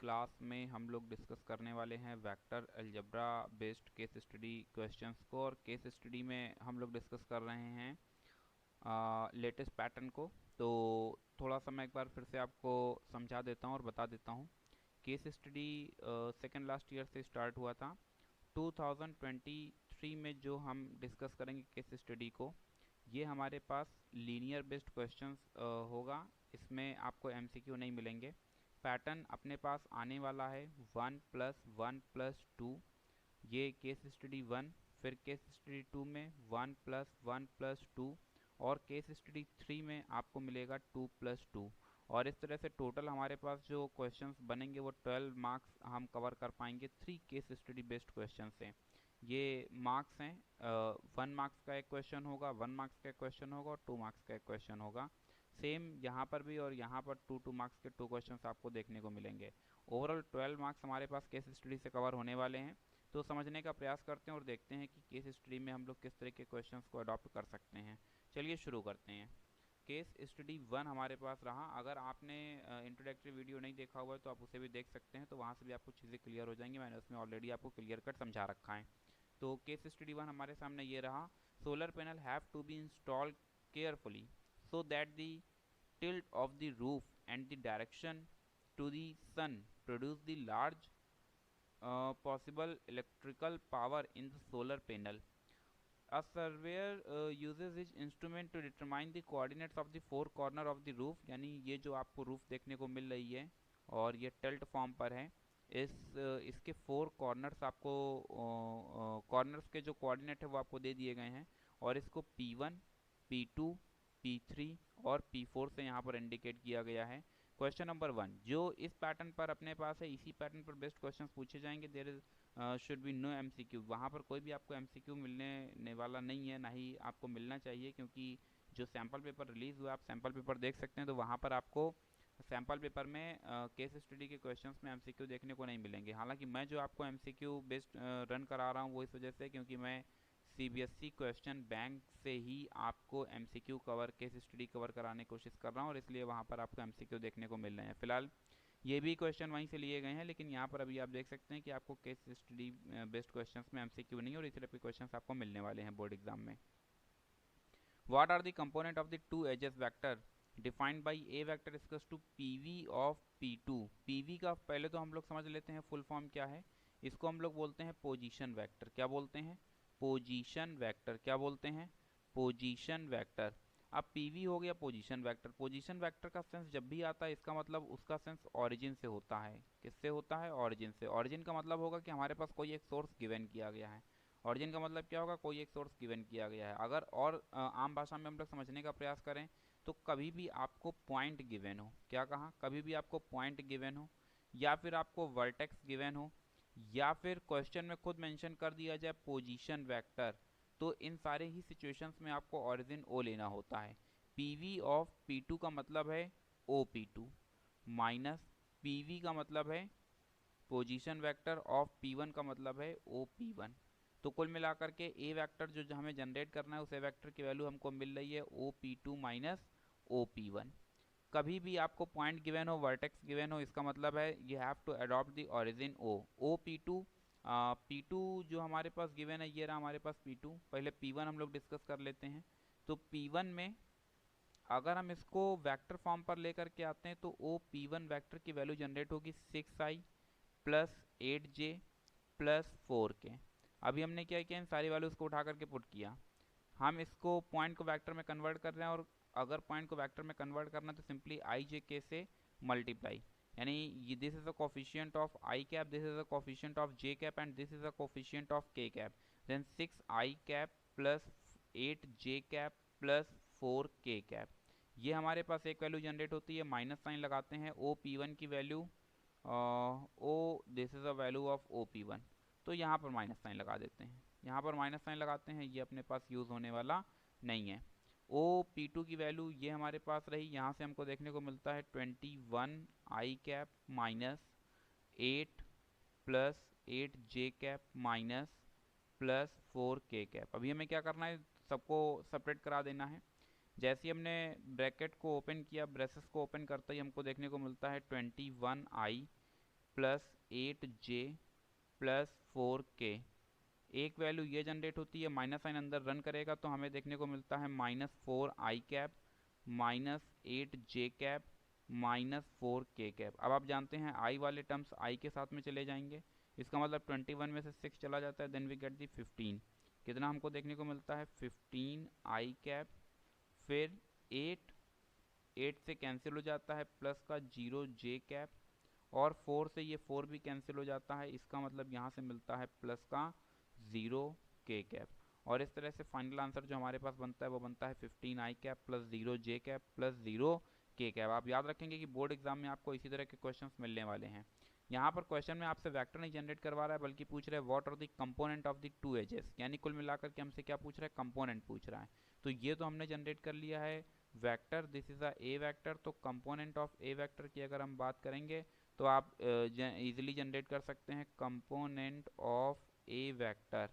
Class में हम लोग डिस्कस करने वाले हैं vector algebra based case study questions को। और केस स्टडी में हम लोग डिस्कस कर रहे हैं लेटेस्ट पैटर्न को। तो थोड़ा सा मैं एक बार फिर से आपको समझा देता हूँ और बता देता हूँ। Case study second last year से स्टार्ट हुआ था। 2023 में जो हम डिस्कस करेंगे केस स्टडी को, ये हमारे पास लीनियर बेस्ड क्वेश्चंस होगा। इसमें आपको एमसीक्यू नहीं मिलेंगे। पैटर्न अपने पास आने वाला है 1+1+2, ये केस स्टडी 1। फिर केस स्टडी 2 में 1+1+2, और केस स्टडी 3 में आपको मिलेगा 2+2। और इस तरह से टोटल हमारे पास जो क्वेश्चंस बनेंगे वो 12 मार्क्स हम कवर कर पाएंगे 3 केस स्टडी बेस्ड क्वेश्चन से। ये मार्क्स हैं, 1 मार्क्स का एक क्वेश्चन होगा, 1 मार्क्स का एक क्वेश्चन होगा और 2 मार्क्स का एक क्वेश्चन होगा। सेम यहाँ पर भी, और यहाँ पर 2 मार्क्स के 2 क्वेश्चंस आपको देखने को मिलेंगे। ओवरऑल 12 मार्क्स हमारे पास केस स्टडी से कवर होने वाले हैं। तो समझने का प्रयास करते हैं और देखते हैं कि केस स्टडी में हम लोग किस तरह के क्वेश्चंस को अडॉप्ट कर सकते हैं। चलिए शुरू करते हैं। केस स्टडी 1 हमारे पास रहा। अगर आपने इंट्रोडक्टरी वीडियो नहीं देखा हुआ है तो आप उसे भी देख सकते हैं, तो वहाँ से भी आपको चीज़ें क्लियर हो जाएंगी। मैंने उसमें ऑलरेडी आपको क्लियर कट समझा रखा है। तो केस स्टडी 1 हमारे सामने ये रहा। Solar panel have to be installed carefully so that the tilt of the roof and the direction to the sun produce the large possible electrical power in the solar panel. A surveyor uses his instrument to determine the coordinates of the four corner of the roof। यानी ये जो आपको roof देखने को मिल रही है और ये टिल्ट फॉर्म पर है, इसके 4 कॉर्नर्स आपको, कॉर्नर्स के जो कोऑर्डिनेट है वो आपको दे दिए गए हैं। और इसको P1, P2, P3 और P4 से यहाँ पर इंडिकेट किया गया है। क्वेश्चन नंबर 1 जो इस पैटर्न पर अपने पास है, इसी पैटर्न पर बेस्ट क्वेश्चन पूछे जाएंगे। There is should be no MCQ. वहाँ पर कोई भी आपको एमसीक्यू मिलने वाला नहीं है, ना ही आपको मिलना चाहिए, क्योंकि जो सैम्पल पेपर रिलीज़ हुआ, आप सैम्पल पेपर देख सकते हैं, तो वहाँ पर आपको सैम्पल पेपर में केस स्टडी के क्वेश्चंस में एमसीक्यू देखने को नहीं मिलेंगे। हालांकि मैं जो आपको एमसीक्यू बेस्ड रन करा रहा हूँ वो इस वजह से क्योंकि मैं सीबीएसई क्वेश्चन बैंक से ही आपको MCQ cover, case study cover कराने की कोशिश कर रहा हूँ, और इसलिए वहाँ पर आपको एमसीक्यू देखने को मिल रहे हैं। फिलहाल ये भी क्वेश्चन वहीं से लिए गए हैं, लेकिन यहाँ पर अभी आप देख सकते हैं कि आपको केस स्टडी बेस्ड क्वेश्चंस में एमसीक्यू नहीं और इस तरह के क्वेश्चंस आपको मिलने वाले हैं बोर्ड एग्जाम में। What are the component of the two edges vector defined by a vector is equals to PV of P2। PV का पहले तो हम लोग समझ लेते हैं फुल फॉर्म क्या है। इसको हम लोग बोलते हैं पोजीशन वेक्टर। क्या बोलते हैं? Position vector. क्या बोलते हैं? Position vector. अब PV हो गया पोजीशन वेक्टर। पोजीशन वेक्टर का सेंस जब भी आता है, इसका मतलब उसका सेंस ऑरिजिन से होता है। किससे होता है? ऑरिजिन से। ऑरिजिन का मतलब होगा कि हमारे पास कोई एक सोर्स गिवन किया गया है। ऑरिजिन का मतलब क्या होगा? कोई एक सोर्स गिवन किया गया है। अगर और आम भाषा में हम लोग समझने का प्रयास करें तो कभी भी आपको पॉइंट गिवन हो, क्या कहा? कभी भी आपको पॉइंट गिवन हो, या फिर आपको वर्टेक्स गिवन हो, या फिर क्वेश्चन में खुद मेंशन कर दिया जाए पोजीशन वेक्टर, तो इन सारे ही सिचुएशंस में आपको ऑरिजिन ओ लेना होता है। पीवी ऑफ P2 का मतलब है OP2 माइनस पीवी का मतलब है पोजीशन वेक्टर ऑफ P1 का मतलब है OP1। तो कुल मिलाकर के ए वेक्टर जो हमें जनरेट करना है, उस ए वेक्टर की वैल्यू हमको मिल रही है OP2 माइनस OP1। कभी भी आपको पॉइंट गिवन हो, वर्टेक्स गिवन हो, इसका मतलब है you have to adopt the origin O. OP2, P2 जो हमारे पास गिवन है, ये रहा हमारे पास P2। पहले P1 हम लोग डिस्कस कर लेते हैं। तो P1 में अगर हम इसको वेक्टर फॉर्म पर लेकर के आते हैं तो OP1 वेक्टर की वैल्यू जनरेट होगी 6i plus 8j plus 4k। अभी हमने क्या किया, इन सारी वैल्यूज़ को उठा करके पुट किया। हम इसको पॉइंट को वेक्टर में कन्वर्ट कर रहे हैं, और अगर पॉइंट को वेक्टर में कन्वर्ट करना है तो सिंपली आई जे के से मल्टीप्लाई, यानी this is a coefficient of I cap, this is a coefficient of J cap and this is a coefficient of K cap. Then 6i cap plus 8j cap plus 4k cap. ये हमारे पास एक value generate होती है। Minus sign लगाते हैं। OP1 की value, this is a value of OP1, तो यहाँ पर माइनस साइन लगा देते हैं। यहाँ पर माइनस साइन लगाते हैं, ये अपने पास यूज़ होने वाला नहीं है। OP2 की वैल्यू ये हमारे पास रही। यहाँ से हमको देखने को मिलता है 21i cap minus 8 plus 8j cap minus plus 4k cap. अभी हमें क्या करना है, सबको सेपरेट करा देना है। जैसे ही हमने ब्रैकेट को ओपन किया, ब्रेसेस को ओपन करते ही हमको देखने को मिलता है 21i plus 8j plus 4k। एक वैल्यू ये जनरेट होती है, माइनस साइन अंदर रन करेगा तो हमें देखने को मिलता है -4i cap -8j cap -4k cap. अब आप जानते हैं i वाले टर्म्स i के साथ में चले जाएंगे, इसका मतलब 21 में से 6 चला जाता है, देन वी गेट दी 15। कितना हमको देखने को मिलता है 15i कैप, फिर 8 से कैंसिल हो जाता है, प्लस का 0j कैप, और 4 से ये 4 भी कैंसिल हो जाता है, इसका मतलब यहाँ से मिलता है प्लस का 0k कैप। और इस तरह से फाइनल आंसर जो हमारे पास बनता है वो बनता है 15i cap plus 0j cap plus 0k cap. आप याद रखेंगे कि बोर्ड एग्जाम में आपको इसी तरह के क्वेश्चंस मिलने वाले हैं। यहाँ पर क्वेश्चन में आपसे वेक्टर नहीं जनरेट करवा रहा है, बल्कि पूछ रहा है what are the component of the two axes, यानी कुल मिलाकर के हमसे क्या पूछ रहा है, कंपोनेंट पूछ रहा है। तो ये तो हमने जनरेट कर लिया है vector, this is a A vector. तो कंपोनेंट ऑफ ए वेक्टर की अगर हम बात करेंगे तो आप इजीली जनरेट कर सकते हैं कंपोनेंट ऑफ ए वेक्टर।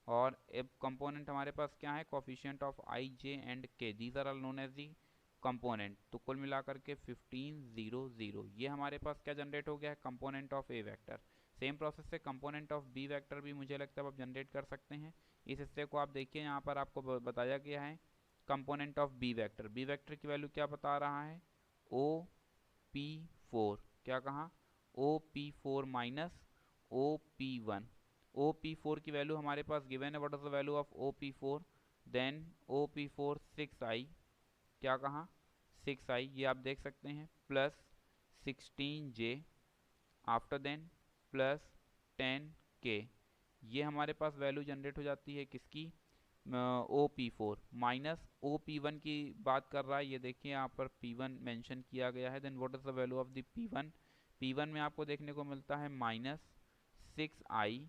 और अब कंपोनेंट हमारे पास क्या है, coefficient of I J and K, these are all known as the component. तो कुल मिलाकर के 15 0 0 ये हमारे पास क्या जनरेट हो गया है, component of A vector. Same process से कंपोनेंट ऑफ बी वेक्टर भी मुझे लगता है आप जनरेट कर सकते हैं। इस हिस्से को आप देखिए, यहाँ पर आपको बताया गया है component of B vector. B vector की वैल्यू क्या बता रहा है, OP4। क्या कहा, OP4 माइनस OP1। OP4 की वैल्यू हमारे पास गिवन है, what is the value of OP4, then OP4 6i। क्या कहा, 6i, ये आप देख सकते हैं, plus 16j, after then plus 10k। ये हमारे पास वैल्यू जनरेट हो जाती है किसकी, OP4 माइनस OP1 की बात कर रहा है, ये देखिए यहाँ पर P1 मेंशन किया गया है। Then what is the value of the P1, P1 में आपको देखने को मिलता है -6i।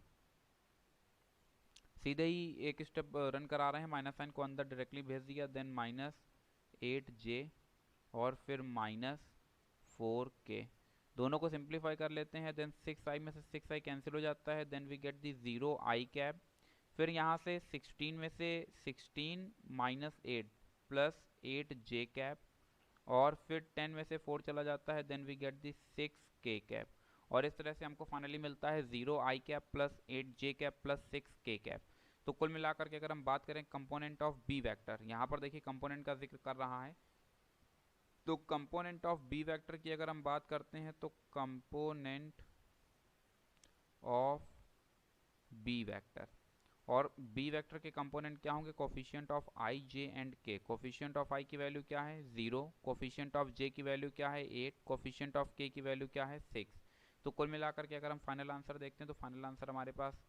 सीधे ही एक स्टेप रन करा रहे हैं, माइनस साइन को अंदर डायरेक्टली भेज दिया, देन -8j और फिर -4k। दोनों को सिंप्लीफाई कर लेते हैं, देन 6i में से 6i कैंसिल हो जाता है, then we get the 0i cap. फिर यहाँ से 16 में से 16 -8 प्लस 8j कैप, और फिर 10 में से 4 चला जाता है, then we get the 6k cap. और इस तरह से हमको फाइनली मिलता है 0i cap plus 8j cap plus 6k cap. तो कुल मिलाकर के अगर हम बात करें कंपोनेंट ऑफ बी वेक्टर, यहाँ पर देखिए कंपोनेंट का जिक्र कर रहा है, तो कंपोनेंट ऑफ बी वेक्टर की अगर हम बात करते हैं तो कंपोनेंट ऑफ बी वेक्टर, और बी वेक्टर के कंपोनेंट क्या होंगे, coefficient of I J and के। कोफिशिएंट ऑफ आई की वैल्यू क्या है 0, कोफिशिएंट ऑफ जे की वैल्यू क्या है 8, कोफिशिएंट ऑफ के की वैल्यू क्या है 6। तो कुल मिलाकर के अगर हम फाइनल आंसर देखते हैं तो फाइनल आंसर हमारे पास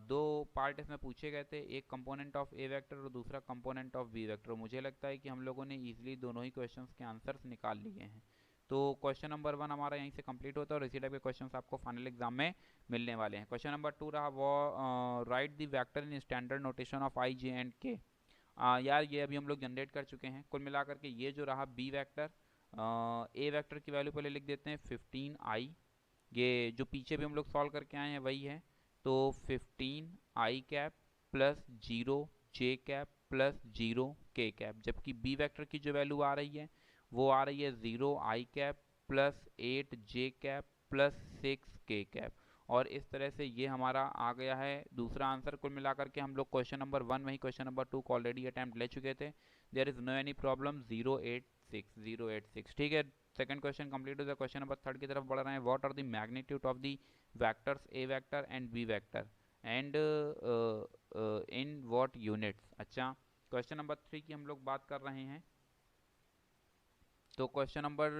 दो पार्ट इसमें पूछे गए थे, एक कंपोनेंट ऑफ ए वेक्टर और दूसरा कंपोनेंट ऑफ बी वेक्टर। मुझे लगता है कि हम लोगों ने ईजिली दोनों ही क्वेश्चंस के आंसर्स निकाल लिए हैं। तो क्वेश्चन नंबर 1 हमारा यहीं से कंप्लीट होता है, और इसी टाइप के क्वेश्चंस आपको फाइनल एग्जाम में मिलने वाले हैं। क्वेश्चन नंबर 2 रहा वो right the vector in standard notation of I J and के। यार ये अभी हम लोग जनरेट कर चुके हैं। कुल मिलाकर के ये जो रहा बी वेक्टर, ए वेक्टर की वैल्यू पहले लिख देते हैं 15i, ये जो पीछे भी हम लोग सॉल्व करके आए हैं वही है। तो 15i cap plus 0j cap plus 0k cap, जबकि बी वेक्टर की जो वैल्यू आ रही है वो आ रही है 0i cap plus 8j cap plus 6k cap. और इस तरह से ये हमारा आ गया है दूसरा आंसर। कुल मिलाकर के हम लोग क्वेश्चन नंबर 1 वही क्वेश्चन नंबर 2 को ऑलरेडी अटैम्प्ट ले चुके थे। There is no any problem, 086 ठीक है। सेकंड क्वेश्चन कंप्लीट हो गया। क्वेश्चन नंबर 3 की तरफ बढ़ रहे हैं। What are the magnitude of the vectors a vector and B vector and in what units. अच्छा, क्वेश्चन नंबर 3 की हम लोग बात कर रहे हैं। तो क्वेश्चन नंबर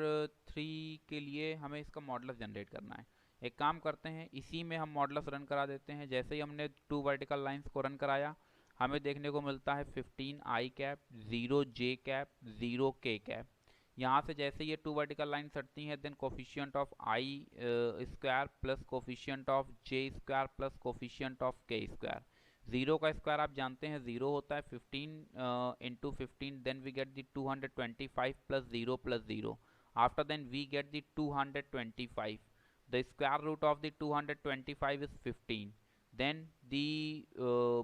3 के लिए हमें इसका मॉडल्स जनरेट करना है। एक काम करते हैं, इसी में हम मॉडल्स रन करा देते हैं। जैसे ही हमने 2 वर्टिकल लाइंस को रन कराया, हमें देखने को मिलता है 15i cap 0j cap 0k cap. यहाँ से जैसे ये 2 वर्टिकल लाइन सटती हैं, then coefficient of i square plus coefficient of j square plus coefficient of k square. 0 का स्क्वायर आप जानते हैं 0 होता है, 15 into 15, then we get the 225 plus 0 after then we get the 225। The square root of the 225 is 15, then the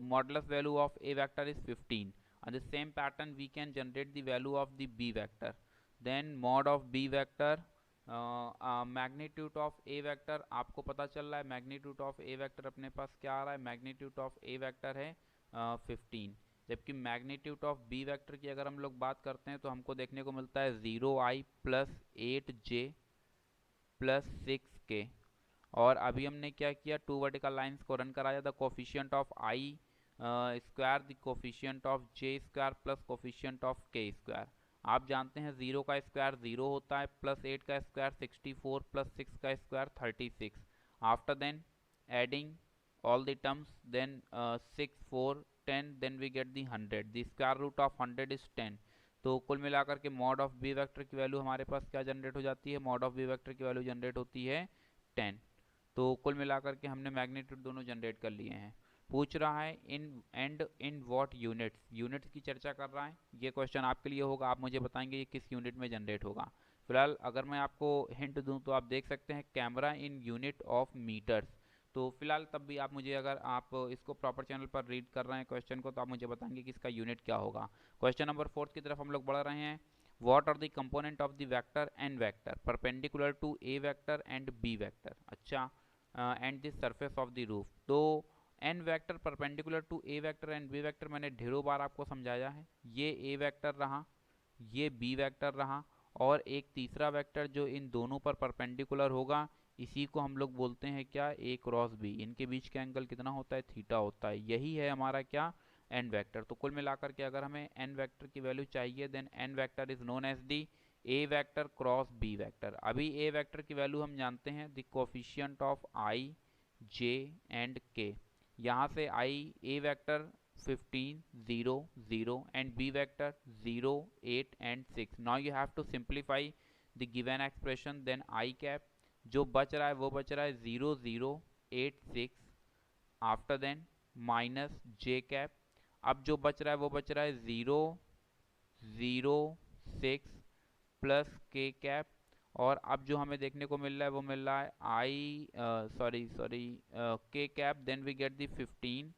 modulus value of a vector is 15. On the same pattern we can generate the value of the b vector. Then mod of b vector magnitude of A vector आपको पता चल रहा है, magnitude of A vector अपने पास क्या आ रहा है, मैग्नीट्यूड ऑफ ए वेक्टर है 15, जबकि मैग्नीट्यूड ऑफ बी वेक्टर की अगर हम लोग बात करते हैं तो हमको देखने को मिलता है 0i plus 8j plus 6k। और अभी हमने क्या किया, टू वर्टिकल लाइंस को रन कराया, the coefficient of i square the coefficient of j square plus coefficient of k square. आप जानते हैं 0 का स्क्वायर 0 होता है, प्लस 8 का स्क्वायर 64 प्लस 6 का square 36। After then adding all the terms, then 6 4 10, then we get the 100, the square root of 100 is 10। तो कुल मिलाकर के मॉड ऑफ बी वेक्टर की वैल्यू हमारे पास क्या जनरेट हो जाती है, मॉड ऑफ बी वेक्टर की वैल्यू जनरेट होती है 10। तो कुल मिलाकर के हमने मैग्नीट्यूड दोनों जनरेट कर लिए हैं। पूछ रहा है इन व्हाट यूनिट्स, यूनिट्स की चर्चा कर रहा है। ये क्वेश्चन आपके लिए होगा, आप मुझे बताएंगे ये किस यूनिट में जनरेट होगा। फिलहाल अगर मैं आपको हिंट दूं तो आप देख सकते हैं camera in unit of meters. तो फिलहाल तब भी आप मुझे, अगर आप इसको प्रॉपर चैनल पर रीड कर रहे हैं क्वेश्चन को, तो आप मुझे बताएंगे कि इसका यूनिट क्या होगा। क्वेश्चन नंबर 4 की तरफ हम लोग बढ़ रहे हैं। What are the component of the vector N vector perpendicular to A vector and B vector, अच्छा, and the surface of the roof. तो N vector perpendicular to A vector and B vector मैंने ढेरों बार आपको समझाया है। ये ए vector रहा, ये बी वेक्टर रहा, और एक तीसरा वेक्टर जो इन दोनों पर परपेंडिकुलर होगा, इसी को हम लोग बोलते हैं क्या, ए क्रॉस बी। इनके बीच का एंगल कितना होता है, थीटा होता है। यही है हमारा क्या, एन वेक्टर। तो कुल मिलाकर के अगर हमें एन वेक्टर की वैल्यू चाहिए, then n vector is known as the a vector cross B vector. अभी ए वेक्टर की वैल्यू हम जानते हैं, the coefficient of I J and k. यहाँ से आई a vector 15 0 0 and b vector 0 8 and 6। now you have to simplify the given expression, then I cap जो बच रहा है वो बच रहा है 0 0 8 6, after then minus J cap. अब जो बच रहा है वो बच रहा है 0 0 6 प्लस के कैप। और अब जो हमें देखने को मिल रहा है वो मिल रहा है i k cap, then we get the 15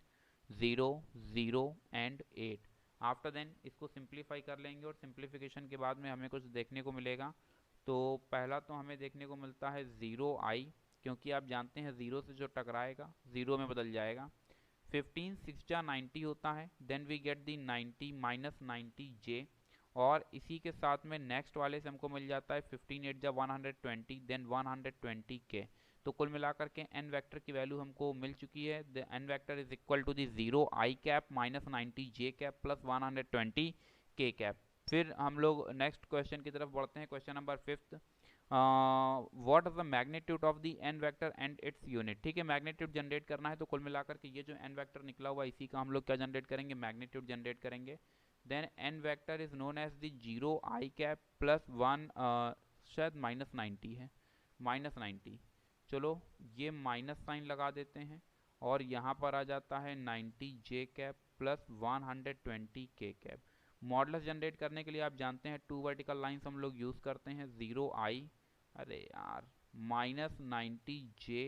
0 0 and 8। After then इसको सिंप्लीफाई कर लेंगे, और सिंप्लीफिकेशन के बाद में हमें कुछ देखने को मिलेगा। तो पहला तो हमें देखने को मिलता है 0i, क्योंकि आप जानते हैं 0 से जो टकराएगा 0 में बदल जाएगा। 15 6 जा 90 होता है, then we get the 90 minus 90j। और इसी के साथ में नेक्स्ट वाले से हमको मिल जाता है 15 8 जा 120, देन 120k। तो कुल मिलाकर के एन वेक्टर की वैल्यू हमको मिल चुकी है। The n vector is equal to the 0i cap minus 90j cap plus 120k cap. फिर हम लोग नेक्स्ट क्वेश्चन की तरफ बढ़ते हैं। Question number 5, what is the magnitude of the n vector and its unit. ठीक है, मैग्नीट्यूड जनरेट करना है, तो कुल मिलाकर के ये जो एन वेक्टर निकला हुआ इसी का हम लोग क्या जनरेट करेंगे, मैग्नीट्यूड जनरेट करेंगे। Then n vector is known as the 0i cap plus 1, शायद माइनस 90 है, माइनस 90। चलो ये माइनस साइन लगा देते हैं, और यहाँ पर आ जाता है 90j cap plus 120k cap. Models generate करने के लिए आप जानते हैं टू वर्टिकल लाइंस हम लोग यूज़ करते हैं, 0i, अरे यार, माइनस 90j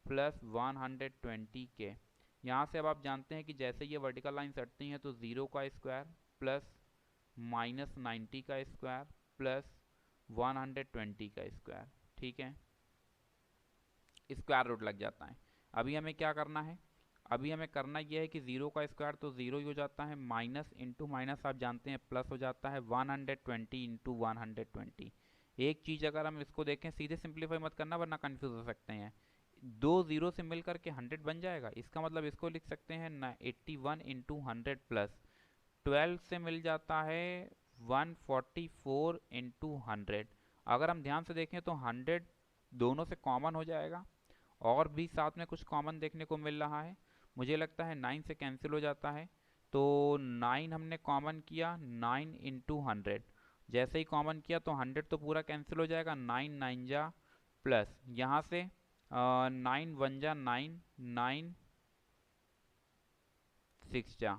प्लस 120k। यहाँ से अब आप जानते हैं कि जैसे ये वर्टिकल लाइन सटती हैं तो 0 का स्क्वायर प्लस माइनस 90 का स्क्वायर प्लस 120 का स्क्वायर, ठीक है, स्क्वायर रूट लग जाता है। अभी हमें क्या करना है, अभी हमें करना यह है कि 0 का स्क्वायर तो 0 ही हो जाता है, माइनस इंटू माइनस आप जानते हैं प्लस हो जाता है, 120 इंटू 120। एक चीज़ अगर हम इसको देखें, सीधे सिंप्लीफाई मत करना वरना कंफ्यूज हो सकते हैं। दो 0 से मिलकर के 100 बन जाएगा, इसका मतलब इसको लिख सकते हैं 81 इंटू 100 प्लस 12 से मिल जाता है 144 इंटू 100। अगर हम ध्यान से देखें तो 100 दोनों से कॉमन हो जाएगा, और भी साथ में कुछ कॉमन देखने को मिल रहा है। मुझे लगता है 9 से कैंसिल हो जाता है, तो 9 हमने कॉमन किया, 9 इंटू 100। जैसे ही कॉमन किया तो 100 तो पूरा कैंसिल हो जाएगा, 9 9 जा प्लस यहाँ से 9 1 जा 9, 9 6 जा,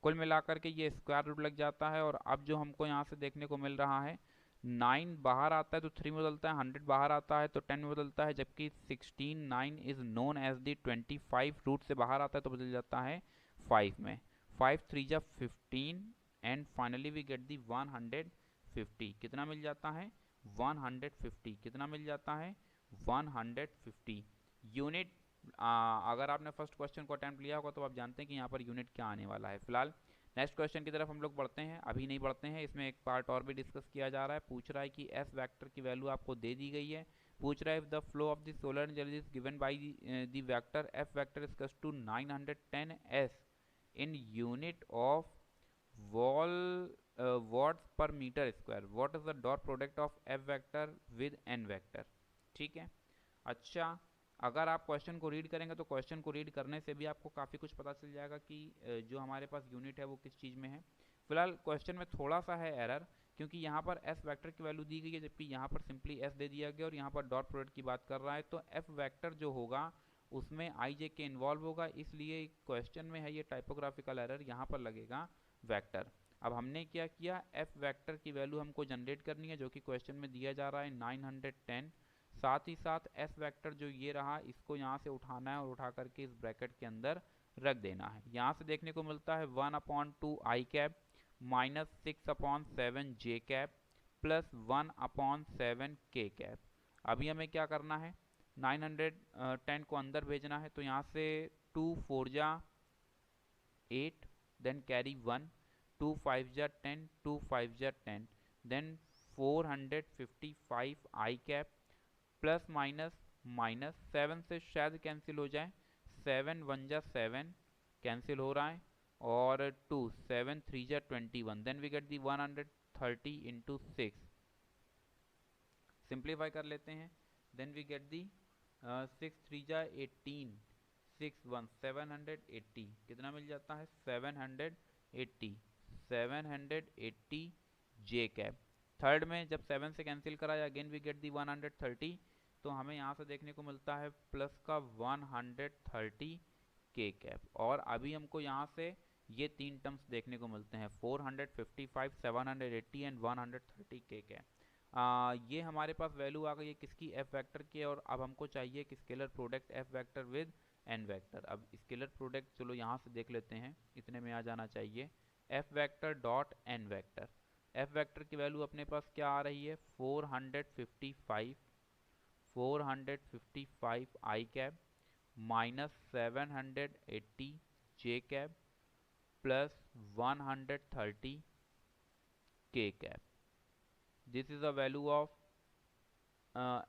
कुल मिलाकर के ये स्क्वायर रूट लग जाता है। और अब जो हमको यहाँ से देखने को मिल रहा है, 9 बाहर आता है तो 3 में बदलता है, 100 बाहर आता है तो 10 में बदलता है, जबकि 16 9 is known as the 25 root से बाहर आता है तो बदल जाता है 5 में। 5 3 जा 15 and finally we get the 150। कितना मिल जाता है, 150 कितना मिल जाता है 150 यूनिट। अगर आपने फर्स्ट क्वेश्चन को अटेम्प्ट लिया होगा तो आप जानते हैं कि यहाँ पर यूनिट क्या आने वाला है। फिलहाल नेक्स्ट क्वेश्चन की तरफ हम लोग बढ़ते हैं, अभी नहीं बढ़ते हैं, इसमें एक पार्ट और भी डिस्कस किया जा रहा है। पूछ रहा है कि एस वेक्टर की वैल्यू आपको दे दी गई है। पूछ रहा है if the flow of the solar energy is given by the vector F vector is equals to 910 S in unit of wall watts per metre square, what is the dot product of F vector with N vector. ठीक है, अच्छा अगर आप question को read करेंगे तो question को read करने से भी आपको काफ़ी कुछ पता चल जाएगा कि जो हमारे पास यूनिट है वो किस चीज़ में है। फिलहाल क्वेश्चन में थोड़ा सा है एरर, क्योंकि यहाँ पर एस वेक्टर की वैल्यू दी गई है जबकि यहाँ पर सिंपली एस दे दिया गया और यहाँ पर डॉट प्रोडक्ट की बात कर रहा है, तो एफ वेक्टर जो होगा उसमें आई जे के इन्वॉल्व होगा, इसलिए क्वेश्चन में है ये टाइपोग्राफिकल एरर, यहाँ पर लगेगा वेक्टर। अब हमने क्या किया, एफ वेक्टर की वैल्यू हमको जनरेट करनी है जो कि क्वेश्चन में दिया जा रहा है 910। साथ ही साथ एस वेक्टर जो ये रहा इसको यहाँ से उठाना है और उठा करके इस ब्रैकेट के अंदर रख देना है। यहाँ से देखने को मिलता है 1/2 आई कैप माइनस 6/7 जे कैप प्लस 1/7 के कैप। अभी हमें क्या करना है, 910 को अंदर भेजना है, तो यहाँ से 2 4 जा 8 देन कैरी 1, 2 5 जा 10, 2 5 जा 10 then 455 i cap plus minus minus 7 से शायद कैंसिल हो जाए, 7 1 जा 7 कैंसिल हो रहा है और 2 7 3 जा 21 then we get the 130 into 6, simplify कर लेते हैं, देन वी गेट दी 6 3 जा 18 6 1 780 कितना मिल जाता है 780 जे कैप। थर्ड में जब 7 से कैंसिल करा अगेन वी गेट दी 130, तो हमें यहाँ से देखने को मिलता है प्लस का 130 के कैप। और अभी हमको यहाँ से ये तीन टर्म्स देखने को मिलते हैं 455 780 एंड 130 के कैप। ये हमारे पास वैल्यू आ गई है किसकी, एफ वेक्टर की, और अब हमको चाहिए कि scalar product f vector with N vector. अब स्केलर प्रोडक्ट चलो यहाँ से देख लेते हैं, इतने में आ जाना चाहिए f vector dot n vector. F vector की वैल्यू अपने पास क्या आ रही है 455 i cap minus 780 j cap plus 130 k cap. This is the value of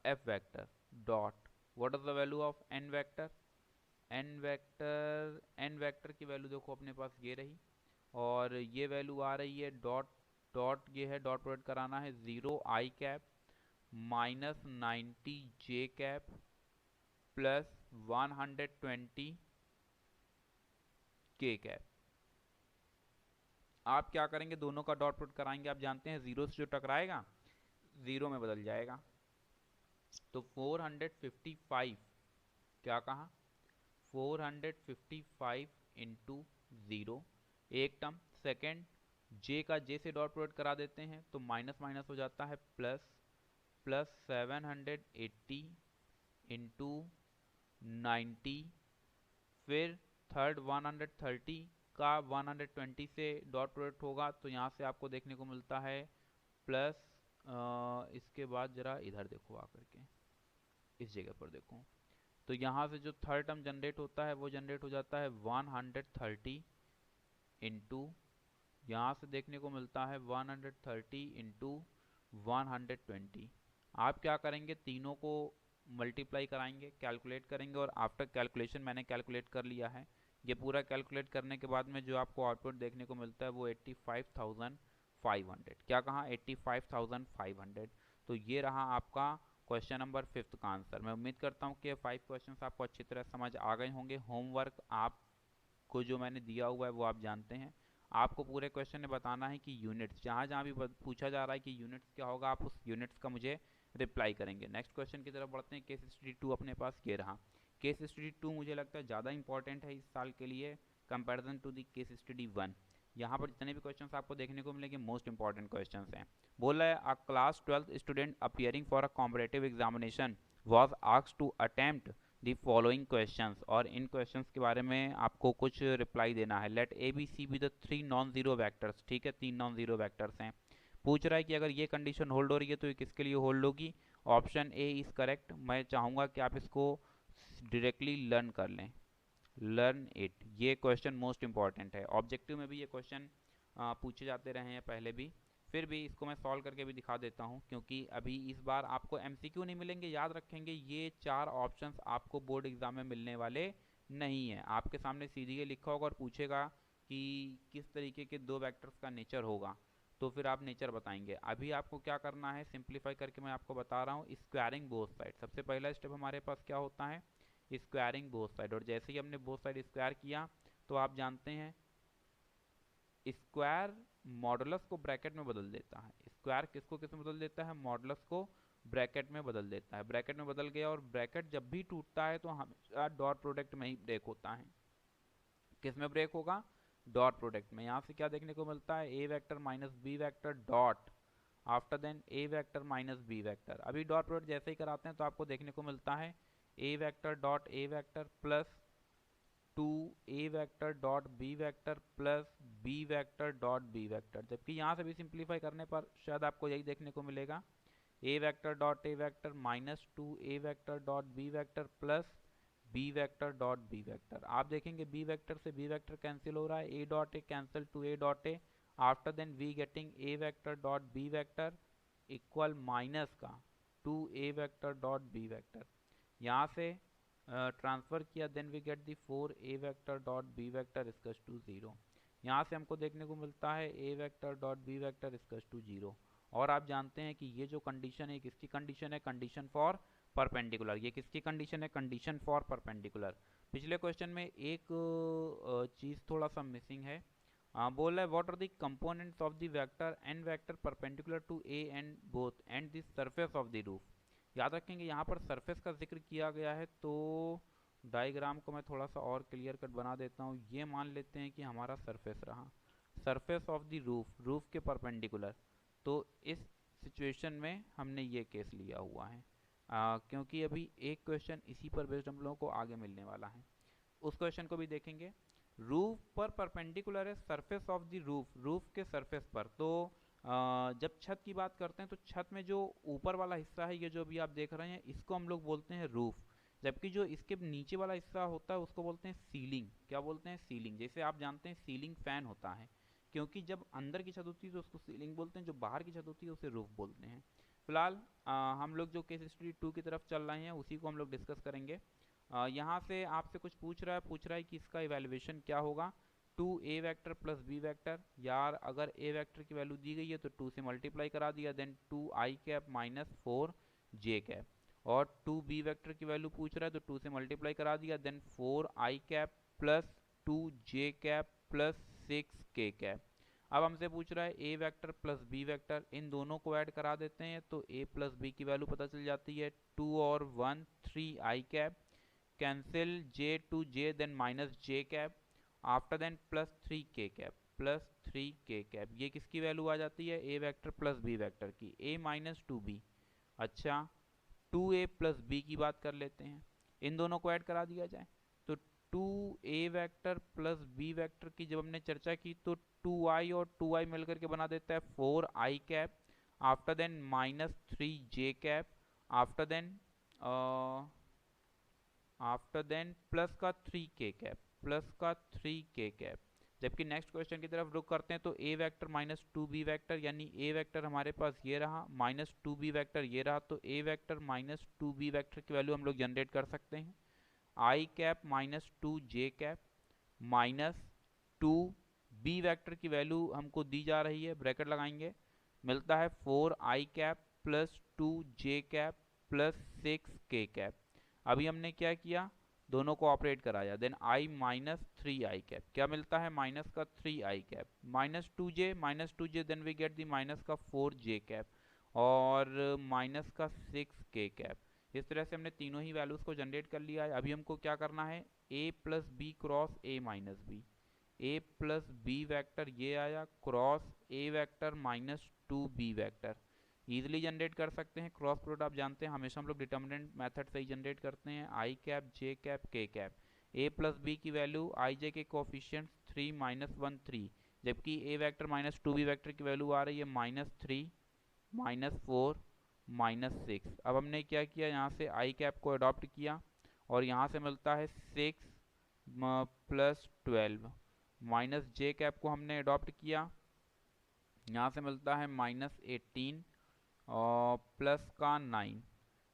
F vector dot what is the value of n vector. N vector की value देखो अपने पास ये रही और ये वैल्यू आ रही है डॉट डॉट ये है डॉट प्रोडक्ट कराना है 0 आई कैप माइनस 90 जे कैप प्लस 120 के कैप। आप क्या करेंगे, दोनों का डॉट प्रोडक्ट कराएंगे, आप जानते हैं जीरो से जो टकराएगा जीरो में बदल जाएगा। तो 455 क्या कहा 455 इंटू 0 एक टर्म, सेकेंड जे का जे से डॉट प्रोडक्ट करा देते हैं तो माइनस माइनस हो जाता है प्लस 780 इंटू 90, फिर थर्ड 130 का 120 से डॉट प्रोडक्ट होगा तो यहाँ से आपको देखने को मिलता है प्लस इसके बाद जरा इधर देखो आकर के इस जगह पर देखो, तो यहाँ से जो थर्ड टर्म जनरेट होता है वो जनरेट हो जाता है 130 इंटू, यहाँ से देखने को मिलता है 130 इंटू 120। आप क्या करेंगे, तीनों को मल्टीप्लाई कराएंगे, कैलकुलेट करेंगे और आफ्टर कैलकुलेशन मैंने कैलकुलेट कर लिया है। ये पूरा कैलकुलेट करने के बाद में जो आपको आउटपुट देखने को मिलता है वो 85,500। क्या कहा 85,500। तो ये रहा आपका क्वेश्चन नंबर 5 का आंसर। मैं उम्मीद करता हूँ कि 5 क्वेश्चंस आपको अच्छी तरह समझ आ गए होंगे। होमवर्क आपको जो मैंने दिया हुआ है वो आप जानते हैं। आपको पूरे क्वेश्चन में बताना है कि यूनिट्स जहाँ जहाँ भी पूछा जा रहा है कि यूनिट्स क्या होगा, आप उस यूनिट्स का मुझे रिप्लाई करेंगे। नेक्स्ट क्वेश्चन की तरफ बढ़ते हैं। केस स्टडी 2 अपने पास ये रहा। केस स्टडी 2 मुझे लगता है ज़्यादा इंपॉर्टेंट है इस साल के लिए comparison to the case study 1। यहाँ पर जितने भी क्वेश्चंस आपको देखने को मिलेंगे मोस्ट इंपॉर्टेंट क्वेश्चंस हैं। बोल रहा है a class 12th student appearing for a competitive examination was asked to attempt the following questions, और इन क्वेश्चंस के बारे में आपको कुछ रिप्लाई देना है। Let a b c be the 3 non zero vectors. ठीक है, 3 नॉन जीरो वैक्टर्स हैं। पूछ रहा है कि अगर ये कंडीशन होल्ड हो रही है तो ये किसके लिए होल्ड होगी। Option A is correct. मैं चाहूँगा कि आप इसको डायरेक्टली लर्न कर लें, लर्न इट। ये क्वेश्चन मोस्ट इंपॉर्टेंट है, ऑब्जेक्टिव में भी ये क्वेश्चन पूछे जाते रहे हैं पहले भी, फिर भी इसको मैं सॉल्व करके भी दिखा देता हूँ, क्योंकि अभी इस बार आपको एमसीक्यू नहीं मिलेंगे, याद रखेंगे ये 4 ऑप्शंस आपको बोर्ड एग्जाम में मिलने वाले नहीं है। आपके सामने सीधे ये लिखा होगा और पूछेगा कि किस तरीके के 2 वेक्टर्स का नेचर होगा, तो फिर आप नेचर बताएंगे। अभी आपको क्या करना है, सिंप्लीफाई करके मैं आपको बता रहा हूँ। स्क्वायरिंग बोथ साइड, सबसे पहला स्टेप हमारे पास क्या होता है, स्क्वायरिंग बोथ साइड। और जैसे ही हमने बोथ साइड स्क्वायर किया तो आप जानते हैं स्क्वायर मॉडुलस को ब्रैकेट में बदल देता है। स्क्वायर किसको किस में बदल देता है, मॉडुलस को ब्रैकेट में बदल देता है। ब्रैकेट में बदल गया, और ब्रैकेट जब भी टूटता है तो हमेशा डॉट प्रोडक्ट में ही ब्रेक होता है। किस में ब्रेक होगा, डॉट प्रोडक्ट में। यहाँ से क्या देखने को मिलता है, A vector minus B vector dot after then A vector minus B vector. अभी डॉट प्रोडक्ट जैसे ही कराते हैं तो आपको देखने को मिलता है A vector dot A vector plus 2 A vector dot B vector plus B vector dot B vector. जबकि यहाँ से भी सिंप्लीफाई करने पर शायद आपको यही देखने को मिलेगा, A vector dot A vector minus 2 A vector dot B vector plus B vector dot B vector. आप देखेंगे बी वेक्टर से बी वेक्टर कैंसिल हो रहा है, A dot A cancel to A dot A, after then we getting A vector dot B vector equal minus का 2 ए vector dot B vector. यहाँ से transfer किया, then we get the 4 A vector dot B vector equals to 0। यहाँ से हमको देखने को मिलता है A vector dot B vector equals to 0। और आप जानते हैं कि ये जो कंडीशन है किसकी कंडीशन है, कंडीशन फॉर परपेंडिकुलर। ये किसकी कंडीशन है, कंडीशन फॉर परपेंडिकुलर। पिछले क्वेश्चन में एक चीज़ थोड़ा सा मिसिंग है। बोल रहा है what are the components of the vector N vector perpendicular to a and both and the surface of the roof. याद रखेंगे यहाँ पर सरफेस का जिक्र किया गया है, तो डायग्राम को मैं थोड़ा सा और क्लियर कट बना देता हूँ। ये मान लेते हैं कि हमारा सरफेस रहा, surface of the roof, roof के परपेंडिकुलर। तो इस सिचुएशन में हमने ये केस लिया हुआ है, क्योंकि अभी एक क्वेश्चन इसी पर बेस्ड हम लोगों को आगे मिलने वाला है, उस क्वेश्चन को भी देखेंगे। रूफ पर परपेंडिकुलर है surface of the roof, roof के सरफेस पर। तो जब छत की बात करते हैं तो छत में जो ऊपर वाला हिस्सा है, ये जो भी आप देख रहे हैं, इसको हम लोग बोलते हैं रूफ। जबकि जो इसके नीचे वाला हिस्सा होता है उसको बोलते हैं सीलिंग। क्या बोलते हैं, सीलिंग। जैसे आप जानते हैं सीलिंग फैन होता है, क्योंकि जब अंदर की छत होती है तो उसको सीलिंग बोलते हैं, जो बाहर की छत होती है उसे रूफ बोलते हैं। फिलहाल हम लोग जो केस स्टडी 2 की तरफ चल रहे हैं उसी को हम लोग डिस्कस करेंगे। यहाँ से आपसे कुछ पूछ रहा है कि इसका इवेल्युएशन क्या होगा। 2 ए वेक्टर प्लस बी वेक्टर, यार अगर ए वेक्टर की वैल्यू दी गई है तो 2 से मल्टीप्लाई करा दिया, देन 2 आई कैप माइनस 4 जे कैप। और 2 बी वेक्टर की वैल्यू पूछ रहा है तो 2 से मल्टीप्लाई करा दिया, then 4 I cap plus 2 J cap plus 6 K cap. अब हमसे पूछ रहा है A vector plus B vector, इन दोनों को ऐड करा देते हैं तो ए प्लस बी की वैल्यू पता चल जाती है, 2 और 1 3 I cap, cancel J to J, then minus J cap, after then plus 3 K cap, plus 3 K cap. ये किसकी वैल्यू आ जाती है, A vector plus B vector की, ए माइनस 2b। अच्छा 2a प्लस बी की बात कर लेते हैं, इन दोनों को ऐड करा दिया जाए तो 2a vector plus B vector की जब हमने चर्चा की तो 2i और 2i मिलकर के बना देता है 4i cap, after then minus 3j cap, after then plus का 3k कैप, प्लस का 3k कैप। जबकि नेक्स्ट क्वेश्चन की तरफ रुक करते हैं तो a vector minus 2b vector, यानी a वेक्टर हमारे पास ये रहा, माइनस 2b वेक्टर ये रहा, तो a vector minus 2b vector की वैल्यू हम लोग जनरेट कर सकते हैं। i cap minus 2j cap minus 2b vector की वैल्यू हमको दी जा रही है, ब्रैकेट लगाएंगे, मिलता है 4i cap plus 2j cap plus 6k cap. अभी हमने क्या किया, दोनों को ऑपरेट कराया, then i minus 3i cap, क्या मिलता है, माइनस का 3i cap, minus 2j, then we get the minus का 4j कैप और माइनस का 6k कैप। इस तरह से हमने तीनों ही वैल्यूज को जनरेट कर लिया है। अभी हमको क्या करना है, a plus B cross a minus b, a plus b vector ये आया cross a vector minus 2b vector, easily generate कर सकते हैं। क्रॉस प्रोडक्ट आप जानते हैं हमेशा हम लोग डिटर्मिनेंट मेथड से ही जनरेट करते हैं, I cap J cap K cap. A plus B की value I J K coefficients 3 minus 1 3, जबकि A vector minus two B vector की वैल्यू आ रही है -3, -4, -6। अब हमने क्या किया, यहाँ से आई कैप को अडॉप्ट किया और यहाँ से मिलता है 6 + 12, माइनस जे कैप को हमने अडॉप्ट किया, यहाँ से मिलता है -18 और प्लस का 9।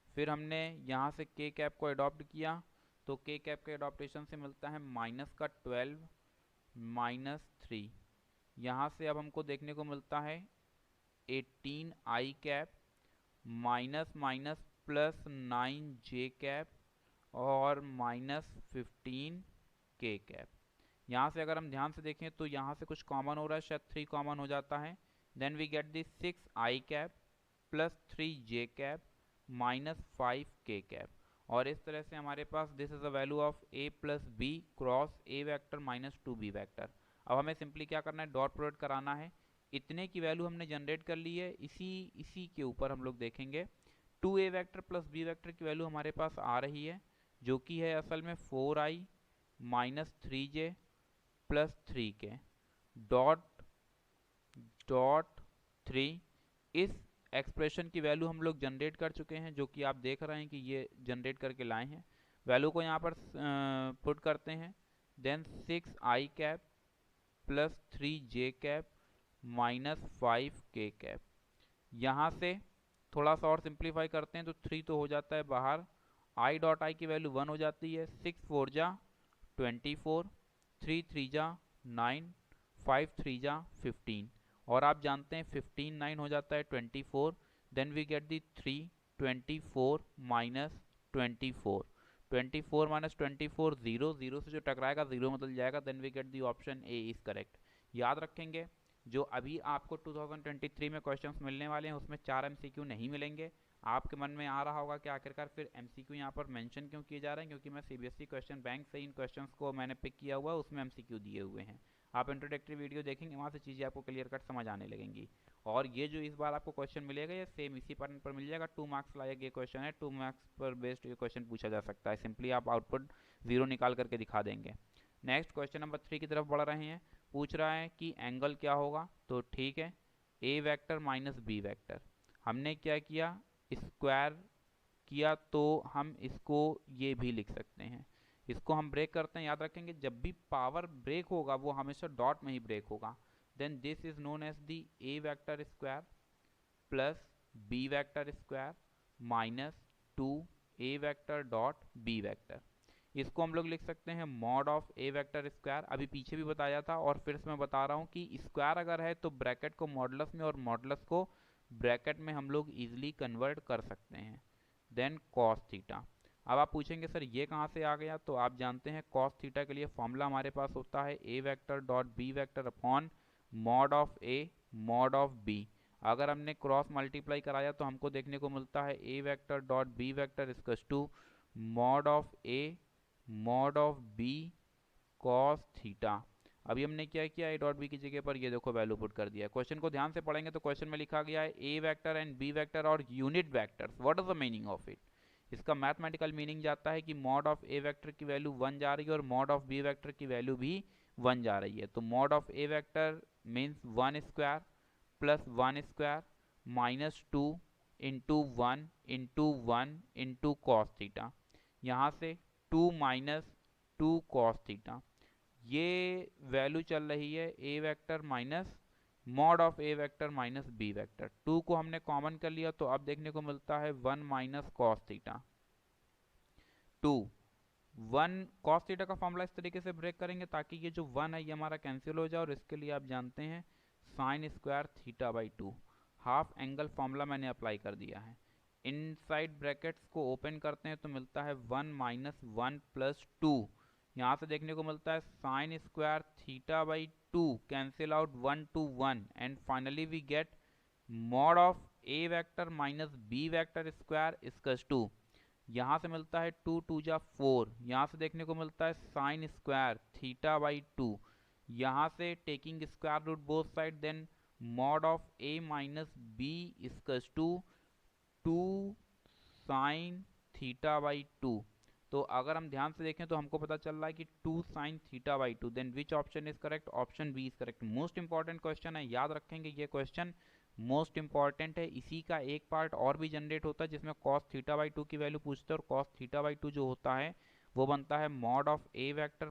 फिर हमने यहाँ से के कैप को अडॉप्ट किया तो के कैप के अडॉप्टेशन से मिलता है -12 -3। यहाँ से अब हमको देखने को मिलता है 18 आई कैप माइनस माइनस प्लस 9 जे कैप और -15 के कैप। यहाँ से अगर हम ध्यान से देखें तो यहाँ से कुछ कॉमन हो रहा है, शायद 3 कॉमन हो जाता है। Then we get the 6 I cap plus 3 J cap -5 K cap. और इस तरह से हमारे पास this is a value of a plus B cross A vector minus 2b vector. अब हमें सिंपली क्या करना है, डॉट प्रोडक्ट कराना है। इतने की वैल्यू हमने जनरेट कर ली है, इसी के ऊपर हम लोग देखेंगे 2a vector plus b vector की वैल्यू हमारे पास आ रही है, जो कि है असल में 4i -3j plus 3k dot 3। इस एक्सप्रेशन की वैल्यू हम लोग जनरेट कर चुके हैं, जो कि आप देख रहे हैं कि ये जनरेट करके लाए हैं। वैल्यू को यहाँ पर पुट करते हैं। Then 6 I cap plus 3 J cap -5 K cap. यहाँ से थोड़ा सा और सिंप्लीफाई करते हैं तो 3 तो हो जाता है बाहर, आई डॉट आई की वैल्यू 1 हो जाती है। 6 4 जा 24, 3 3 जा 9, 5 3 जा 15 और आप जानते हैं 15 9 हो जाता है 24। Then we get the 3 24 minus 24, 24 minus 24 0, 0 से जो टकराएगा 0 में बदल जाएगा। Then we get the option a is correct. याद रखेंगे जो अभी आपको 2023 में क्वेश्चंस मिलने वाले हैं उसमें 4 एमसीक्यू नहीं मिलेंगे। आपके मन में आ रहा होगा कि आखिरकार फिर एमसीक्यू यहाँ पर मेंशन क्यों किए जा रहे हैं, क्योंकि मैं सीबीएसई क्वेश्चन बैंक से इन क्वेश्चंस को मैंने पिक किया हुआ है, उसमें एमसीक्यू दिए हुए हैं। आप इंट्रोडक्टरी वीडियो देखेंगे, वहाँ से चीज़ें आपको क्लियर कट समझ आने लगेंगी। और ये जो इस बार आपको क्वेश्चन मिलेगा ये सेम इसी पैटर्न पर मिल जाएगा। 2 मार्क्स लायक ये क्वेश्चन है, 2 मार्क्स पर बेस्ड ये क्वेश्चन पूछा जा सकता है। सिंपली आप आउटपुट 0 निकाल करके दिखा देंगे। नेक्स्ट क्वेश्चन नंबर 3 की तरफ बढ़ रहे हैं। पूछ रहा है कि एंगल क्या होगा, तो ठीक है A vector minus B vector. हमने क्या किया, स्क्वायर किया, तो हम इसको ये भी लिख सकते हैं। इसको हम ब्रेक करते हैं। याद रखेंगे जब भी पावर ब्रेक होगा वो हमेशा डॉट में ही ब्रेक होगा। Then this is known as the a vector square plus B vector square minus 2 A vector dot B vector. इसको हम लोग लिख सकते हैं mod of A vector square. अभी पीछे भी बताया था और फिर से मैं बता रहा हूँ कि स्क्वायर अगर है तो ब्रैकेट को मॉडुलस में और मॉडुलस को ब्रैकेट में हम लोग इजीली कन्वर्ट कर सकते हैं। Then cos theta. अब आप पूछेंगे सर ये कहाँ से आ गया, तो आप जानते हैं कॉस थीटा के लिए फॉर्मूला हमारे पास होता है A vector dot B vector upon mod of A mod of B. अगर हमने क्रॉस मल्टीप्लाई कराया तो हमको देखने को मिलता है A vector dot B vector equals to mod of A mod of B cos theta. अभी हमने क्या किया, ए डॉट बी की जगह पर ये देखो वैल्यू पुट कर दिया है। क्वेश्चन को ध्यान से पढ़ेंगे तो क्वेश्चन में लिखा गया है A vector and B vector और unit vectors. What is the meaning of it? इसका मैथमेटिकल मीनिंग जाता है कि मॉड ऑफ ए वेक्टर की वैल्यू 1 जा रही है और मॉड ऑफ बी वेक्टर की वैल्यू भी 1 जा रही है। तो mod of A vector means 1 square plus 1 square minus 2 into 1 into 1 into cos theta. यहाँ से 2 माइनस 2 कॉस थीटा। ये वैल्यू चल रही है A vector minus mod of A vector minus B vector. 2 को हमने कॉमन कर लिया तो अब देखने को मिलता है 1 minus cos theta 2। 1 cos theta का फॉर्मूला इस तरीके से ब्रेक करेंगे ताकि ये जो 1 है ये हमारा कैंसिल हो जाए, और इसके लिए आप जानते हैं sign square theta by 2। Half angle formula मैंने अप्लाई कर दिया है। इनसाइड ब्रैकेट्स को ओपन करते हैं तो मिलता है 1 माइनस 1 प्लस 2। यहाँ से देखने को मिलता है sine square theta by 2 cancel out 1 to 1 and finally we get mod of A vector minus B vector square equals to, यहाँ से मिलता है 2 2 जा 4। यहाँ से देखने को मिलता है साइन स्क्वायर थीटा बाई 2। यहाँ से taking square root both side then mod of a minus b equals to 2 sine theta by 2। तो अगर हम ध्यान से देखें तो हमको पता चल रहा है कि 2 sin theta by 2, then which option is correct? Option b is correct. Most important question है, याद रखेंगे ये क्वेश्चन मोस्ट इंपॉर्टेंट है। इसी का एक पार्ट और भी जनरेट होता है जिसमें cos थीटा बाई 2 की वैल्यू पूछते हैं, और cos थीटा बाई 2 जो होता है वो बनता है mod of A vector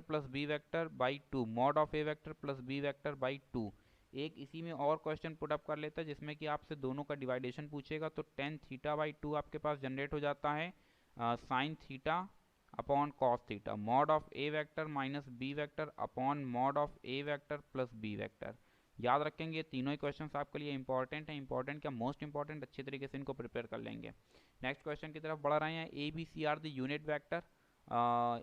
plus B vector by 2, mod of A vector plus B vector by 2। एक इसी में और क्वेश्चन पुट अप कर लेता है जिसमें कि आपसे दोनों का डिवाइडेशन पूछेगा, तो टेन थीटा बाई 2 आपके पास जनरेट हो जाता है sine theta upon cos theta, mod of A vector minus B vector upon mod of A vector plus B vector. याद रखेंगे ये तीनों ही क्वेश्चंस आपके लिए इंपॉर्टेंट हैं। इंपॉर्टेंट क्या, मोस्ट इंपॉर्टेंट, अच्छे तरीके से इनको प्रिपेयर कर लेंगे। नेक्स्ट क्वेश्चन की तरफ बढ़ रहे हैं। ए b C R the unit vector.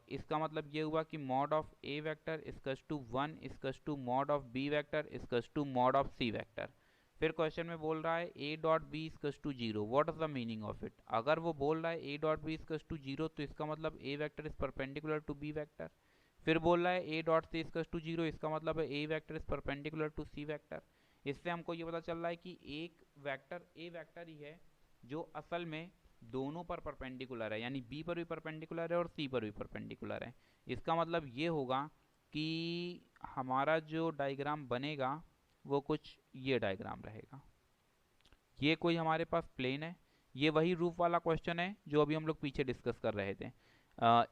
इसका मतलब ये हुआ कि mod of A vector is equals to 1 इजकस to mod of B vector is equals to mod of c vector. फिर क्वेश्चन में बोल रहा है A dot B इजकस to 0, what is the meaning of it? अगर वो बोल रहा है ए डॉट बी इजकस टू 0 तो इसका मतलब ए vector is perpendicular to B vector. फिर बोल रहा है ए डॉट सी इजकस टू 0, इसका मतलब है A vector is perpendicular to C vector. इससे हमको ये पता चल रहा है कि एक वेक्टर ए वेक्टर ही है जो असल में दोनों पर परपेंडिकुलर है, यानी बी पर भी परपेंडिकुलर है और सी पर भी परपेंडिकुलर है। इसका मतलब ये होगा कि हमारा जो डायग्राम बनेगा वो कुछ ये डायग्राम रहेगा। ये कोई हमारे पास प्लेन है, ये वही रूफ वाला क्वेश्चन है जो अभी हम लोग पीछे डिस्कस कर रहे थे।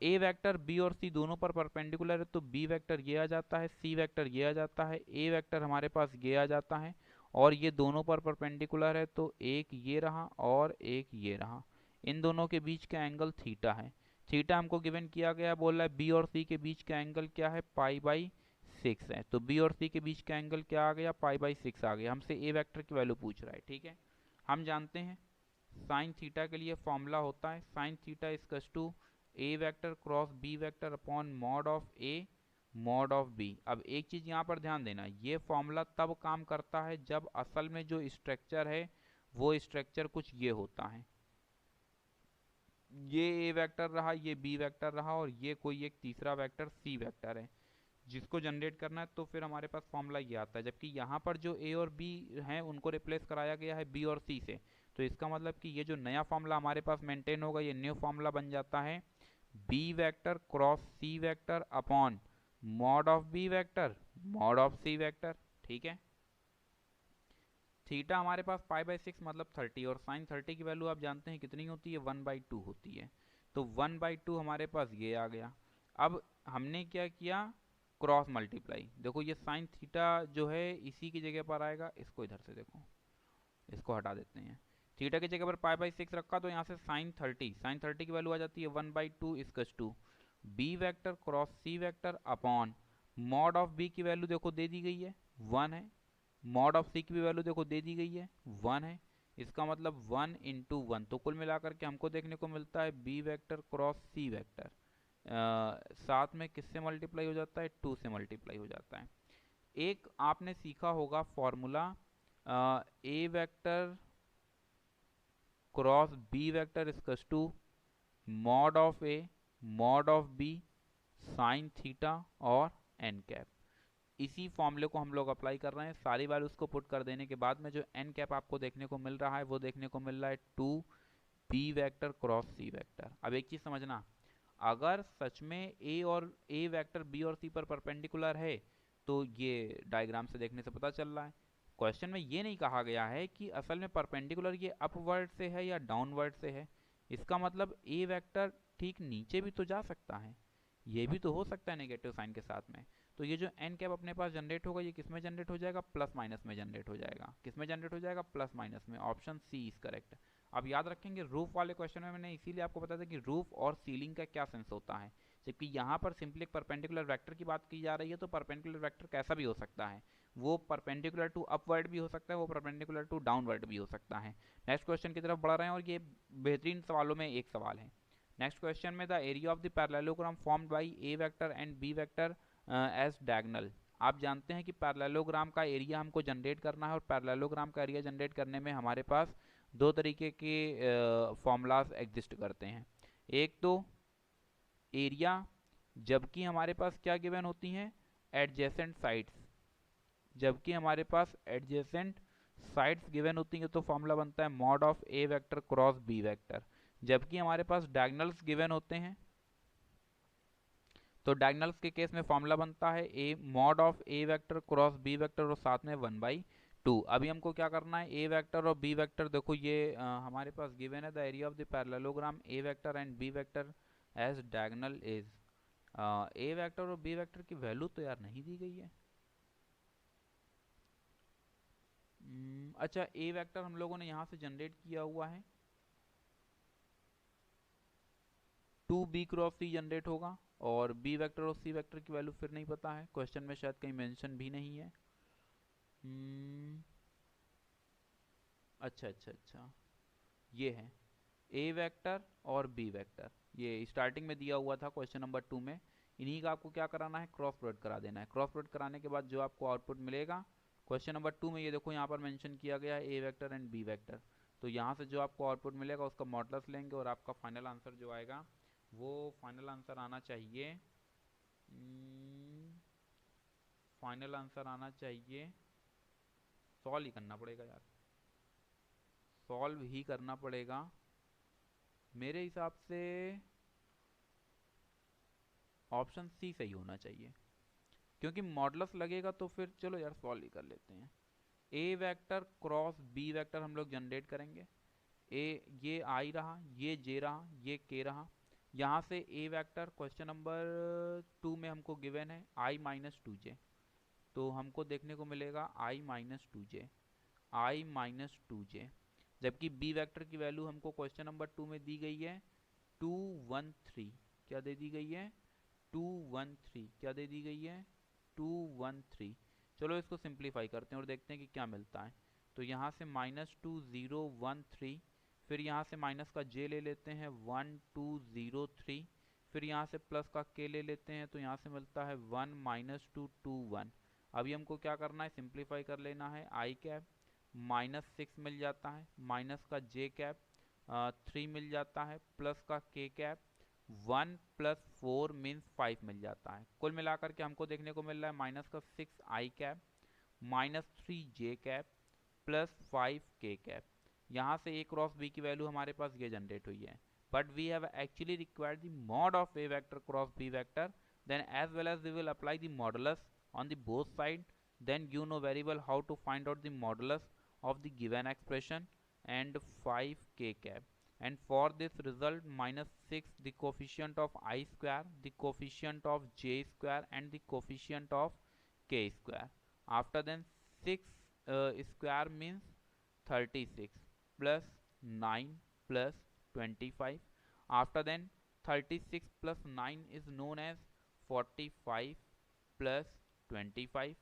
ए वेक्टर बी और सी दोनों पर परपेंडिकुलर है, तो बी वेक्टर ये आ जाता है, सी वेक्टर ये आ जाता है, ए वेक्टर हमारे पास ये आ जाता है, और ये दोनों पर परपेंडिकुलर है तो एक ये रहा और एक ये रहा। इन दोनों के बीच का एंगल थीटा है। थीटा हमको गिवन किया गया, बोल रहा है बी और सी के बीच का एंगल क्या है? पाई बाई 6 है। तो बी और सी के बीच का एंगल क्या आ गया? पाई बाई 6 आ गया। हमसे ए वेक्टर की वैल्यू पूछ रहा है, ठीक है। हम जानते हैं साइन थीटा के लिए फॉर्मूला होता है साइन थीटा इजकस to A vector cross B vector upon mod of A mod of B. अब एक चीज यहाँ पर ध्यान देना, ये फॉर्मूला तब काम करता है जब असल में जो स्ट्रक्चर है वो स्ट्रक्चर कुछ ये होता है, ये ए वेक्टर रहा, ये बी वेक्टर रहा, और ये कोई एक तीसरा वेक्टर सी वेक्टर है जिसको जनरेट करना है, तो फिर हमारे पास फॉर्मूला ये आता है। जबकि यहाँ पर जो ए और बी हैं उनको रिप्लेस कराया गया है बी और सी से, तो इसका मतलब कि ये जो नया फॉर्मूला हमारे पास मेंटेन होगा, ये न्यू फॉर्मूला बन जाता है b vector cross C vector upon mod of B vector mod of c vector, ठीक है। थीटा हमारे पास पाई बाई 6 मतलब 30, और साइन 30 की वैल्यू आप जानते हैं कितनी होती है? 1/2 होती है। तो 1/2 हमारे पास ये आ गया। अब हमने क्या किया? Cross multiply. देखो ये साइन थीटा जो है इसी की जगह पर आएगा, इसको इधर से देखो, इसको हटा देते हैं। थीटा की जगह पर पाई बाई 6 रखा तो यहाँ से साइन 30 की वैल्यू आ जाती है 1/2 इजकस to B vector cross C vector upon mod of B की वैल्यू देखो दे दी गई है 1 है, मॉड ऑफ सी की भी वैल्यू देखो दे दी गई है 1 है। इसका मतलब 1 इंटू 1, तो कुल मिलाकर के हमको देखने को मिलता है b vector cross C vector साथ में किससे मल्टीप्लाई हो जाता है? 2 से मल्टीप्लाई हो जाता है। एक आपने सीखा होगा formula A vector cross B vector is equals to mod of A mod of B sine theta और एन कैप। इसी फॉर्मूले को हम लोग अप्लाई कर रहे हैं। सारी बार उसको पुट कर देने के बाद में जो एन कैप आपको देखने को मिल रहा है वो देखने को मिल रहा है 2 B vector cross C vector. अब एक चीज समझना, अगर सच में ए और ए वेक्टर बी और सी पर परपेंडिकुलर है तो ये डायग्राम से देखने से पता चल रहा है। क्वेश्चन में ये नहीं कहा गया है कि असल में परपेंडिकुलर ये अपवर्ड से है या डाउनवर्ड से है। इसका मतलब ए वेक्टर ठीक नीचे भी तो जा सकता है, ये भी तो हो सकता है नेगेटिव साइन के साथ में। तो ये जो एन कैप अपने पास जनरेट होगा ये किस में जनरेट हो जाएगा? प्लस माइनस में जनरेट हो जाएगा। किस में जनरेट हो जाएगा? प्लस माइनस में। Option c is correct. अब याद रखेंगे रूफ वाले क्वेश्चन में मैंने इसीलिए आपको बताया था कि रूफ और सीलिंग का क्या सेंस होता है, जबकि यहाँ पर सिंपली एक परपेंडिकुलर वेक्टर की बात की जा रही है। तो परपेंडिकुलर वेक्टर कैसा भी हो सकता है, वो परपेंडिकुलर टू अपवर्ड भी हो सकता है, वो परपेंडिकुलर टू डाउनवर्ड भी हो सकता है। नेक्स्ट क्वेश्चन की तरफ बढ़ रहे हैं, और ये बेहतरीन सवालों में एक सवाल है। नेक्स्ट क्वेश्चन में the area of the parallelogram formed by a vector and B vector as diagonal. आप जानते हैं कि पैरेललोग्राम का एरिया हमको जनरेट करना है, और पैरेललोग्राम का एरिया जनरेट करने में हमारे पास दो तरीके के फॉर्मूलाज एग्जिस्ट करते हैं। एक तो एरिया, जबकि हमारे पास क्या गिवन होती हैं? Adjacent sides. जबकि हमारे पास एडजेसेंट साइड्स गिवन होती हैं तो फॉर्मूला बनता है mod of A vector cross B vector, जबकि हमारे पास डायगोनल्स गिवन होते हैं। तो डायगोनल्स के केस में फॉर्मूला बनता है A mod of A vector cross B vector और साथ में 1/2। अभी हमको क्या करना है, ए वेक्टर और बी वेक्टर, देखो ये हमारे पास गिवन है the area of the parallelogram A vector and B vector as diagonal is. A vector और बी वेक्टर की वैल्यू तो यार नहीं दी गई है। अच्छा, ए वेक्टर हम लोगों ने यहाँ से जनरेट किया हुआ है, 2b क्रॉस c जनरेट होगा, और b वेक्टर और c वेक्टर की वैल्यू फिर नहीं पता है, क्वेश्चन में शायद कहीं मेंशन भी नहीं है। अच्छा अच्छा अच्छा, ये है a वेक्टर और b वेक्टर, ये स्टार्टिंग में दिया हुआ था क्वेश्चन नंबर 2 में। इन्हीं का आपको क्या कराना है, क्रॉस प्रोडक्ट करा देना है। क्रॉस प्रोडक्ट कराने के बाद जो आपको आउटपुट मिलेगा क्वेश्चन नंबर 2 में, ये देखो यहाँ पर मेंशन किया गया है a vector and b vector. तो यहाँ से जो आपको आउटपुट मिलेगा उसका मॉडुलस लेंगे और आपका फाइनल आंसर जो आएगा वो फाइनल आंसर आना चाहिए, फाइनल आंसर आना चाहिए, सॉल्व ही करना पड़ेगा यार, सॉल्व ही करना पड़ेगा मेरे हिसाब से, ऑप्शन सी सही होना चाहिए, क्योंकि मॉडुलस लगेगा तो फिर चलो यार सॉल्व ही कर लेते हैं। ए वेक्टर क्रॉस बी वेक्टर हम लोग जनरेट करेंगे। ये आई रहा, ये जे रहा, ये के रहा। यहाँ से ए वेक्टर क्वेश्चन नंबर 2 में हमको गिवन है i-2j, तो हमको देखने को मिलेगा i-2j, i-2j। जबकि बी वेक्टर की वैल्यू हमको क्वेश्चन नंबर 2 में दी गई है 213, क्या दे दी गई है 213, क्या दे दी गई है 213। चलो इसको सिंप्लीफाई करते हैं और देखते हैं कि क्या मिलता है। तो यहाँ से -2013, फिर यहाँ से माइनस का j ले लेते हैं 1203, फिर यहाँ से प्लस का k ले लेते हैं, तो यहाँ से मिलता है 1 - 2 21। अभी हमको क्या करना है, सिंप्लीफाई कर लेना है, i कैप -6 मिल जाता है, माइनस का j कैप 3 मिल जाता है, प्लस का k कैप 1 + 4 मीन्स 5 मिल जाता है। कुल मिलाकर के हमको देखने को मिल रहा है माइनस का 6 i cap -3 j cap plus 5 k cap. यहाँ से a क्रॉस b की वैल्यू हमारे पास ये जनरेट हुई है, but we have actually required the mod of a vector cross b vector, then as well as we will apply the modulus on the both side, then you know very well how to find out the modulus of the given expression and 5 k cap. And for this result -6 the coefficient of I square, the coefficient of j square and the coefficient of k square. After then 6 square means 36 plus 9 plus 25. After then 36 plus 9 is known as 45 plus 25.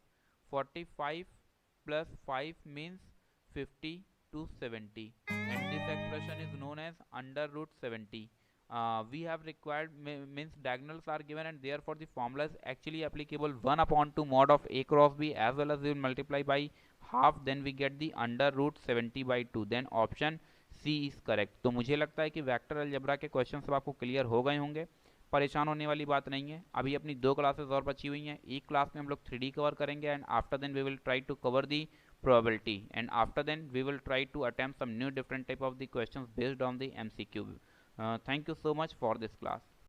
45 plus 5 means 50 to 70, and this expression is known as under root 70. We have required means diagonals are given, and therefore the formula is actually applicable 1/2 mod of a cross b, as well as we will multiply by half, then we get the under root 70/2, then option C is correct। तो मुझे लगता है कि vector algebra के question सब आपको clear हो गए होंगे, परेशान होने वाली बात नहीं है। अभी अपनी 2 क्लासेस और बची हुई हैं, एक क्लास में हम लोग 3D कवर करेंगे, and after then we will try to cover the probability, and after then we will try to attempt some new different type of the questions based on the MCQ. Thank you so much for this class.